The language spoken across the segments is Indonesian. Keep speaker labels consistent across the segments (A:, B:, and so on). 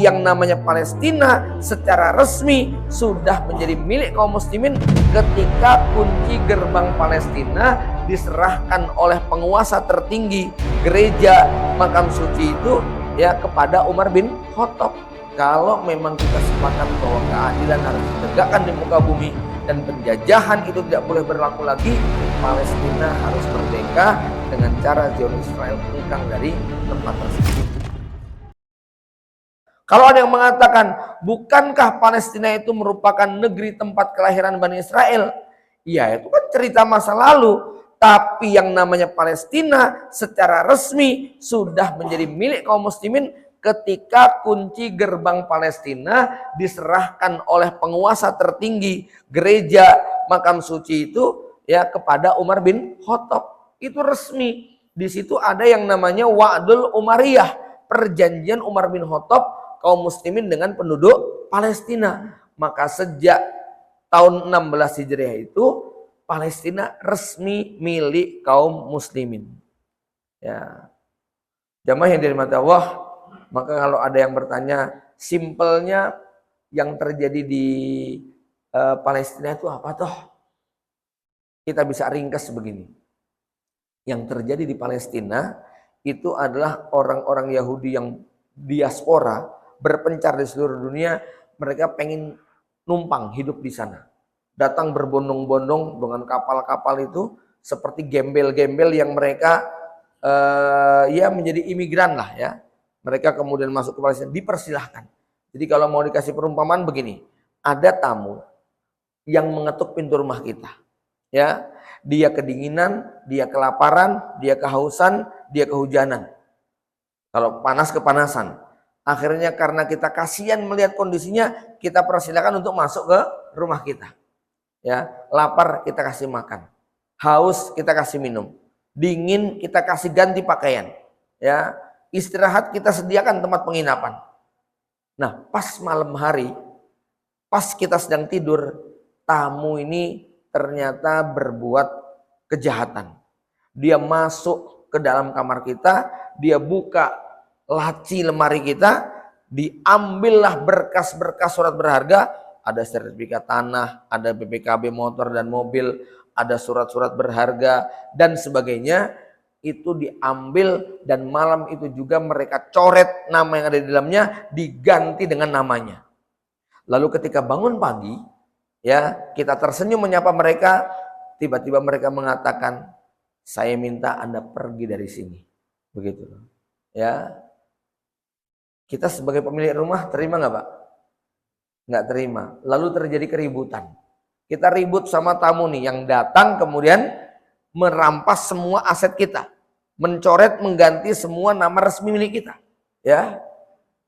A: yang namanya Palestina secara resmi sudah menjadi milik kaum muslimin ketika kunci gerbang Palestina diserahkan oleh penguasa tertinggi gereja makam suci itu ya kepada Umar bin Khattab. Kalau memang kita sepakat bahwa keadilan harus ditegakkan di muka bumi dan penjajahan itu tidak boleh berlaku lagi, Palestina harus merdeka dengan cara Zionis Israel hengkang dari tempat tersebut. Kalau ada yang mengatakan, bukankah Palestina itu merupakan negeri tempat kelahiran Bani Israel? Ya, itu kan cerita masa lalu. Tapi yang namanya Palestina secara resmi sudah menjadi milik kaum muslimin ketika kunci gerbang Palestina diserahkan oleh penguasa tertinggi gereja makam suci itu ya kepada Umar bin Khattab. Itu resmi. Di situ ada yang namanya Wa'dul Umariyah, perjanjian Umar bin Khattab kaum muslimin dengan penduduk Palestina. Maka sejak tahun 16 Hijriah itu Palestina resmi milik kaum muslimin. Ya. Jamaah yang dirahmati Allah, maka kalau ada yang bertanya, simpelnya yang terjadi di Palestina itu apa toh? Kita bisa ringkas begini. Yang terjadi di Palestina itu adalah orang-orang Yahudi yang diaspora berpencar di seluruh dunia, mereka pengen numpang hidup di sana. Datang berbondong-bondong dengan kapal-kapal itu seperti gembel-gembel yang mereka ya menjadi imigran lah ya. Mereka kemudian masuk ke Palestina, dipersilahkan. Jadi kalau mau dikasih perumpamaan begini, ada tamu yang mengetuk pintu rumah kita. Ya, dia kedinginan, dia kelaparan, dia kehausan, dia kehujanan. Kalau panas kepanasan. Akhirnya karena kita kasihan melihat kondisinya, kita persilakan untuk masuk ke rumah kita. Ya, lapar kita kasih makan, haus kita kasih minum, dingin kita kasih ganti pakaian. Ya, istirahat kita sediakan tempat penginapan. Nah, pas malam hari, pas kita sedang tidur, tamu ini ternyata berbuat kejahatan. Dia masuk ke dalam kamar kita, dia buka laci lemari kita, diambillah berkas-berkas surat berharga, ada sertifikat tanah, ada BPKB motor dan mobil, ada surat-surat berharga dan sebagainya, itu diambil dan malam itu juga mereka coret nama yang ada di dalamnya, diganti dengan namanya. Lalu ketika bangun pagi, ya kita tersenyum menyapa mereka, tiba-tiba mereka mengatakan, saya minta Anda pergi dari sini. Begitu. Ya. Kita sebagai pemilik rumah terima nggak Pak? Nggak terima. Lalu terjadi keributan. Kita ribut sama tamu nih yang datang kemudian merampas semua aset kita, mencoret mengganti semua nama resmi milik kita. Ya,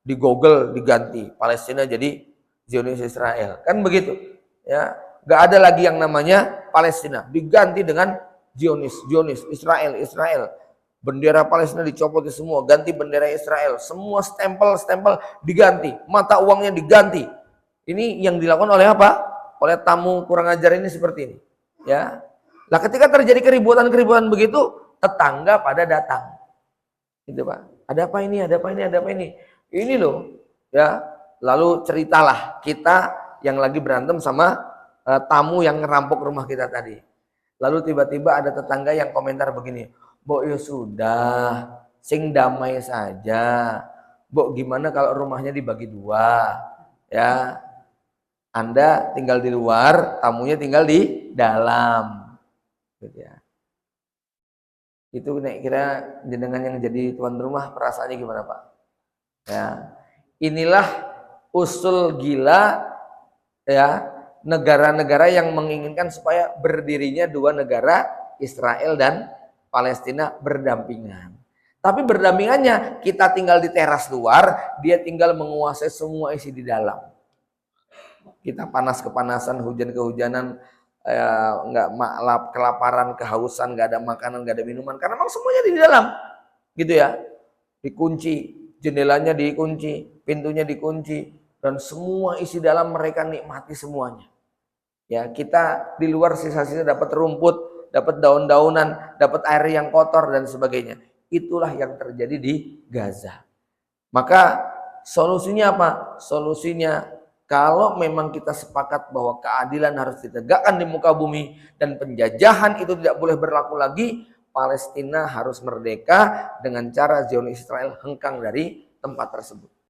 A: di Google diganti Palestina jadi Zionis Israel, kan begitu? Ya, nggak ada lagi yang namanya Palestina, diganti dengan Zionis, Israel. Bendera Palestina dicopot semua, ganti bendera Israel. Semua stempel diganti, mata uangnya diganti. Ini yang dilakukan oleh apa? Oleh tamu kurang ajar ini seperti ini. Ya. Nah, ketika terjadi keributan begitu, tetangga pada datang. Gitu Pak. Ada apa ini? Ini loh. Ya. Lalu ceritalah kita yang lagi berantem sama tamu yang ngerampok rumah kita tadi. Lalu tiba-tiba ada tetangga yang komentar begini. Mbok ya sudah, sing damai saja. Mbok gimana kalau rumahnya dibagi dua? Ya, Anda tinggal di luar, tamunya tinggal di dalam. Gitu ya. Itu kira jenengan yang jadi tuan rumah perasaannya gimana Pak? Ya, inilah usul gila ya negara-negara yang menginginkan supaya berdirinya dua negara, Israel dan Palestina berdampingan. Tapi berdampingannya kita tinggal di teras luar, dia tinggal menguasai semua isi di dalam. Kita panas kepanasan, hujan kehujanan, nggak kelaparan, kehausan, nggak ada makanan, nggak ada minuman, karena memang semuanya di dalam, gitu ya. Dikunci, jendelanya dikunci, pintunya dikunci, dan semua isi dalam mereka nikmati semuanya. Ya, kita di luar sisa-sisa dapat rumput, dapat daun-daunan, dapat air yang kotor dan sebagainya. Itulah yang terjadi di Gaza. Maka Solusinya apa? Solusinya kalau memang kita sepakat bahwa keadilan harus ditegakkan di muka bumi dan penjajahan itu tidak boleh berlaku lagi, Palestina harus merdeka dengan cara Zionis Israel hengkang dari tempat tersebut.